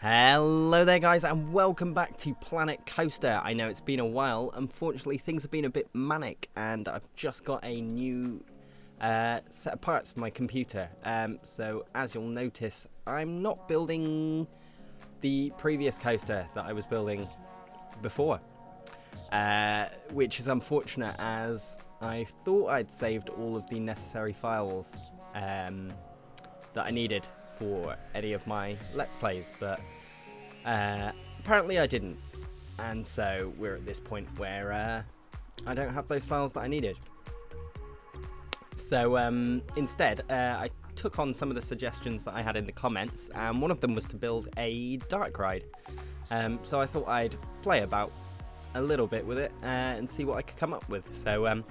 Hello there guys and welcome back to Planet Coaster. I know it's been a while. Unfortunately things have been a bit manic and I've just got a new set of parts for my computer. So as you'll notice, I'm not building the previous coaster that I was building before, which is unfortunate as I thought I'd saved all of the necessary files that I needed for any of my Let's Plays, but apparently I didn't, and so we're at this point where I don't have those files that I needed. So instead I took on some of the suggestions that I had in the comments, and one of them was to build a dark ride. So I thought I'd play about a little bit with it and see what I could come up with. So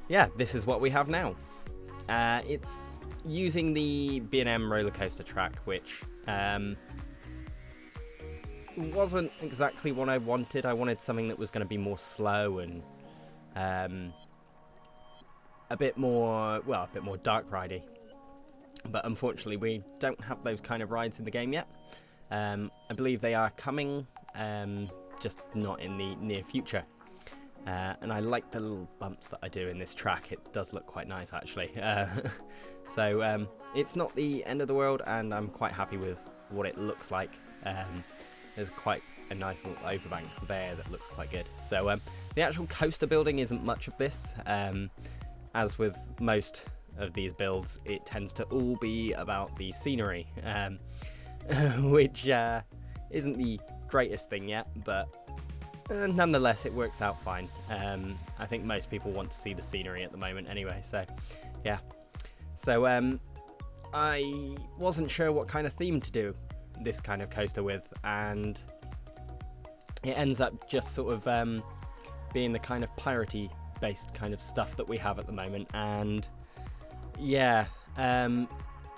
yeah, this is what we have now. It's using the B&M roller coaster track, which wasn't exactly what I wanted. I wanted something that was going to be more slow and a bit more dark ridey. But unfortunately, we don't have those kind of rides in the game yet. I believe they are coming, just not in the near future. And I like the little bumps that I do in this track. It does look quite nice, actually. So it's not the end of the world, and I'm quite happy with what it looks like. There's quite a nice little overbank there that looks quite good. So the actual coaster building isn't much of this. As with most of these builds, it tends to all be about the scenery, which isn't the greatest thing yet, but nonetheless it works out fine. I think most people want to see the scenery at the moment anyway, so yeah. So I wasn't sure what kind of theme to do this kind of coaster with, and it ends up just sort of being the kind of piratey based kind of stuff that we have at the moment. And yeah,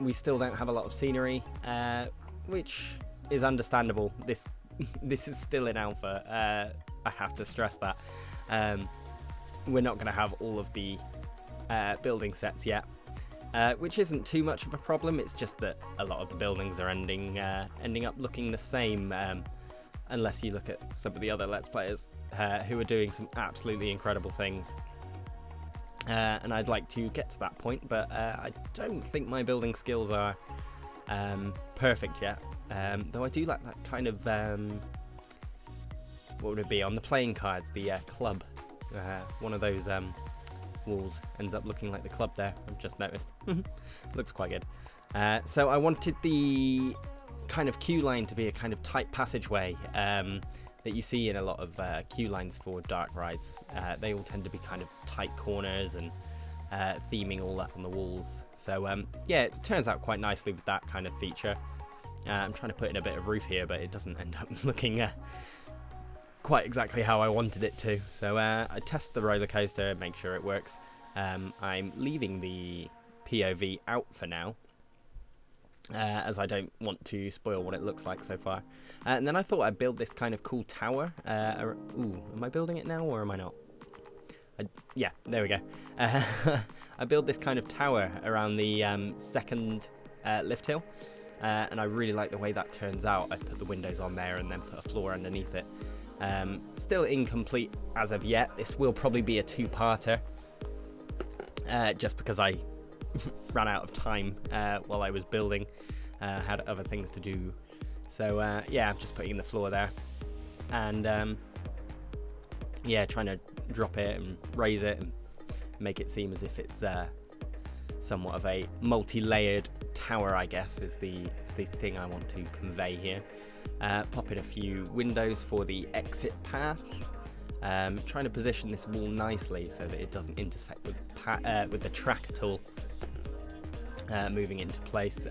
we still don't have a lot of scenery, which is understandable. This is still in alpha. I have to stress that. We're not going to have all of the building sets yet, which isn't too much of a problem. It's just that a lot of the buildings are ending up looking the same, unless you look at some of the other Let's Players who are doing some absolutely incredible things. And I'd like to get to that point, but I don't think my building skills are perfect yet. Though I do like that kind of, what would it be, on the playing cards, the club. One of those walls ends up looking like the club there, I've just noticed. Looks quite good. So I wanted the kind of queue line to be a kind of tight passageway that you see in a lot of queue lines for dark rides. They all tend to be kind of tight corners and theming all up on the walls. So yeah, it turns out quite nicely with that kind of feature. I'm trying to put in a bit of roof here, but it doesn't end up looking quite exactly how I wanted it to. So I test the roller coaster, make sure it works. I'm leaving the POV out for now, as I don't want to spoil what it looks like so far. And then I thought I'd build this kind of cool tower. Ooh, am I building it now or am I not? Yeah, there we go. I build this kind of tower around the second lift hill. And I really like the way that turns out. I put the windows on there and then put a floor underneath it. Still incomplete as of yet. This will probably be a two-parter, just because I ran out of time while I was building. Had other things to do. So yeah, I'm just putting the floor there, and yeah, trying to drop it and raise it and make it seem as if it's somewhat of a multi-layered tower, I guess, is the thing I want to convey here. Pop in a few windows for the exit path. Trying to position this wall nicely so that it doesn't intersect with the track at all. Moving into place.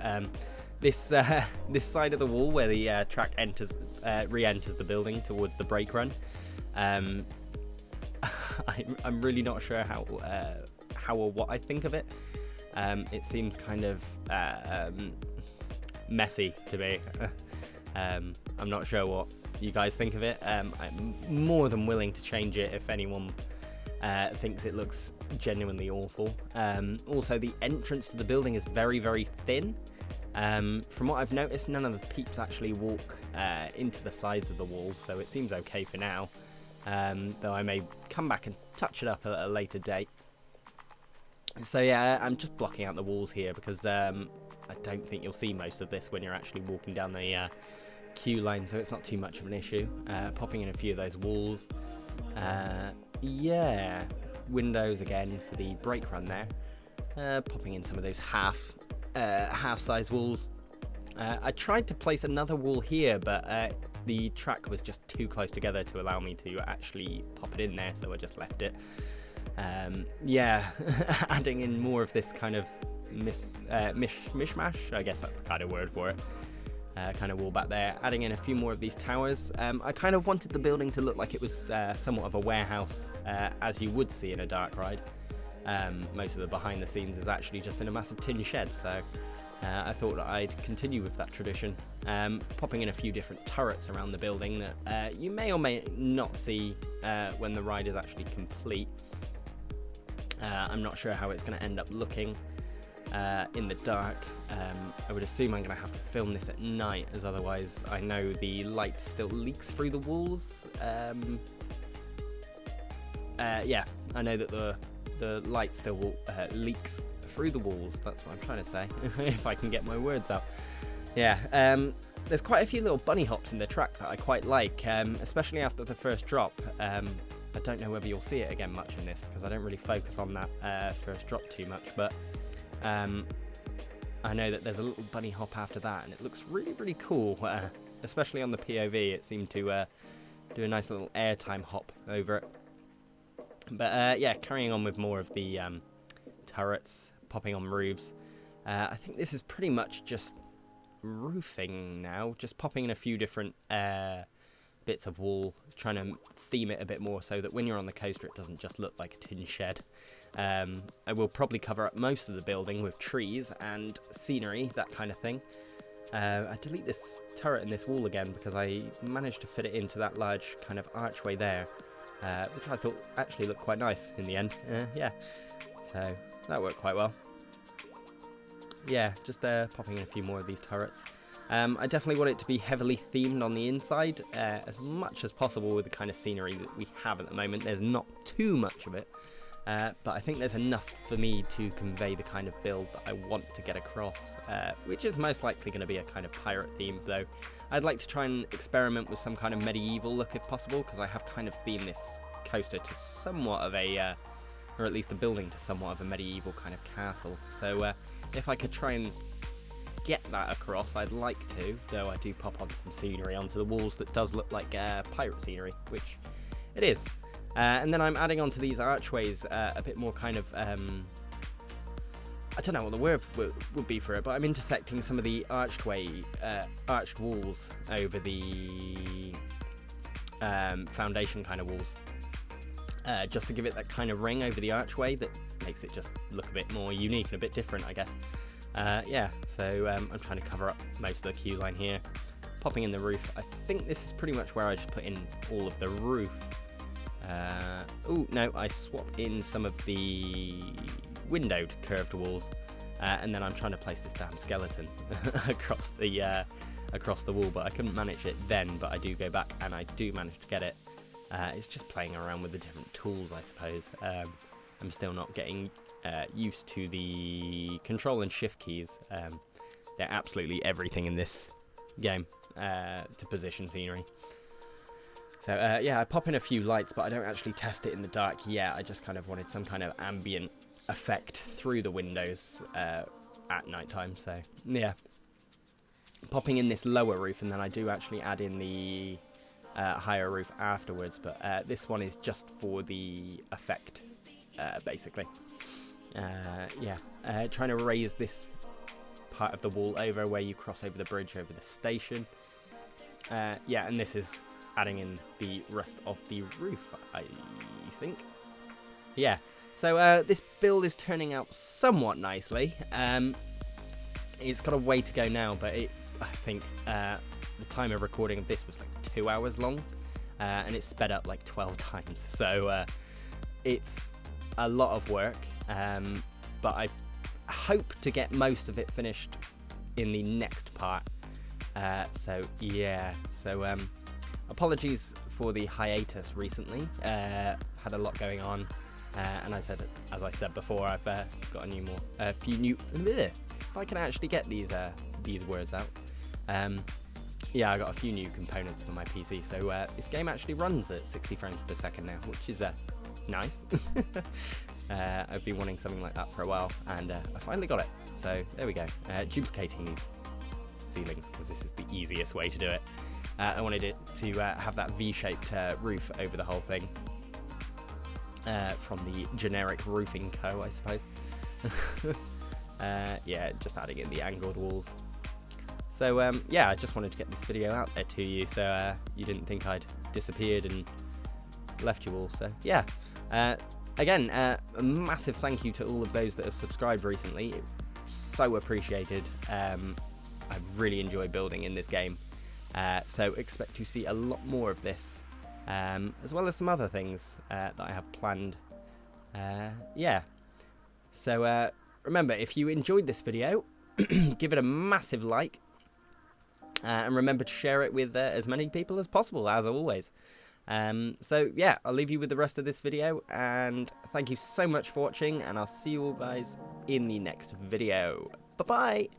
This side of the wall where the track re-enters the building towards the brake run. I'm really not sure how or what I think of it. It seems kind of messy to me. I'm not sure what you guys think of it. I'm more than willing to change it if anyone thinks it looks genuinely awful. Also, the entrance to the building is very, very thin. From what I've noticed, none of the peeps actually walk into the sides of the wall, so it seems okay for now, though I may come back and touch it up at a later date. So yeah, I'm just blocking out the walls here because I don't think you'll see most of this when you're actually walking down the queue line, so it's not too much of an issue. Popping in a few of those walls. Yeah, windows again for the brake run there. Popping in some of those half-size walls. I tried to place another wall here, but the track was just too close together to allow me to actually pop it in there, so I just left it. Yeah, adding in more of this kind of mishmash, I guess that's the kind of word for it. Kind of wall back there, adding in a few more of these towers. I kind of wanted the building to look like it was somewhat of a warehouse, as you would see in a dark ride. Most of the behind the scenes is actually just in a massive tin shed, so I thought that I'd continue with that tradition. Popping in a few different turrets around the building that you may or may not see when the ride is actually complete. I'm not sure how it's going to end up looking in the dark. I would assume I'm going to have to film this at night, as otherwise I know the light still leaks through the walls. Yeah, I know that the light still leaks through the walls, that's what I'm trying to say, if I can get my words out. Yeah, there's quite a few little bunny hops in the track that I quite like, especially after the first drop. I don't know whether you'll see it again much in this, because I don't really focus on that first drop too much, but I know that there's a little bunny hop after that, and it looks really, really cool, especially on the POV. It seemed to do a nice little airtime hop over it. But yeah, carrying on with more of the turrets, popping on roofs. I think this is pretty much just roofing now, just popping in a few different bits of wall, trying to theme it a bit more so that when you're on the coaster it doesn't just look like a tin shed. I will probably cover up most of the building with trees and scenery, that kind of thing. I delete this turret and this wall again because I managed to fit it into that large kind of archway there, which I thought actually looked quite nice in the end. Yeah, so that worked quite well. Yeah, just popping in a few more of these turrets. I definitely want it to be heavily themed on the inside, as much as possible with the kind of scenery that we have at the moment. There's not too much of it, but I think there's enough for me to convey the kind of build that I want to get across, which is most likely going to be a kind of pirate theme, though I'd like to try and experiment with some kind of medieval look if possible, because I have kind of themed this coaster to somewhat of a, or at least the building to somewhat of a medieval kind of castle. So if I could try and get that across, I'd like to, though I do pop on some scenery onto the walls that does look like pirate scenery, which it is. And then I'm adding onto these archways a bit more kind of, I don't know what the word would be for it, but I'm intersecting some of the arched walls over the foundation kind of walls, just to give it that kind of ring over the archway that makes it just look a bit more unique and a bit different, I guess. Yeah, so I'm trying to cover up most of the queue line here. Popping in the roof. I think this is pretty much where I just put in all of the roof. Oh, no, I swapped in some of the windowed curved walls. And then I'm trying to place this damn skeleton across the wall, but I couldn't manage it then, but I do go back and I do manage to get it. It's just playing around with the different tools, I suppose. I'm still not getting used to the control and shift keys. They're absolutely everything in this game to position scenery. So yeah, I pop in a few lights, but I don't actually test it in the dark yet. I just kind of wanted some kind of ambient effect through the windows at nighttime. So yeah, popping in this lower roof, and then I do actually add in the higher roof afterwards, but this one is just for the effect. Basically, yeah, trying to raise this part of the wall over where you cross over the bridge over the station. Yeah, and this is adding in the rest of the roof, I think. Yeah, so this build is turning out somewhat nicely. It's got a way to go now, but I think the time of recording of this was like 2 hours long, and it's sped up like 12 times. So it's a lot of work, but I hope to get most of it finished in the next part. So yeah, so apologies for the hiatus recently. Had a lot going on, and as I said before, I've got a few new. If I can actually get these words out. Yeah, I got a few new components for my PC, so this game actually runs at 60 frames per second now, which is nice. I've been wanting something like that for a while, and I finally got it. So there we go. Duplicating these ceilings because this is the easiest way to do it. I wanted it to have that V-shaped roof over the whole thing, from the generic roofing co, I suppose. Yeah, just adding in the angled walls. So yeah, I just wanted to get this video out there to you, so you didn't think I'd disappeared and left you all. So yeah, again, a massive thank you to all of those that have subscribed recently. It's so appreciated. I really enjoy building in this game, so expect to see a lot more of this, as well as some other things that I have planned. Yeah, so remember, if you enjoyed this video, give it a massive like, and remember to share it with as many people as possible, as always. So yeah, I'll leave you with the rest of this video, and thank you so much for watching, and I'll see you all guys in the next video. Bye bye.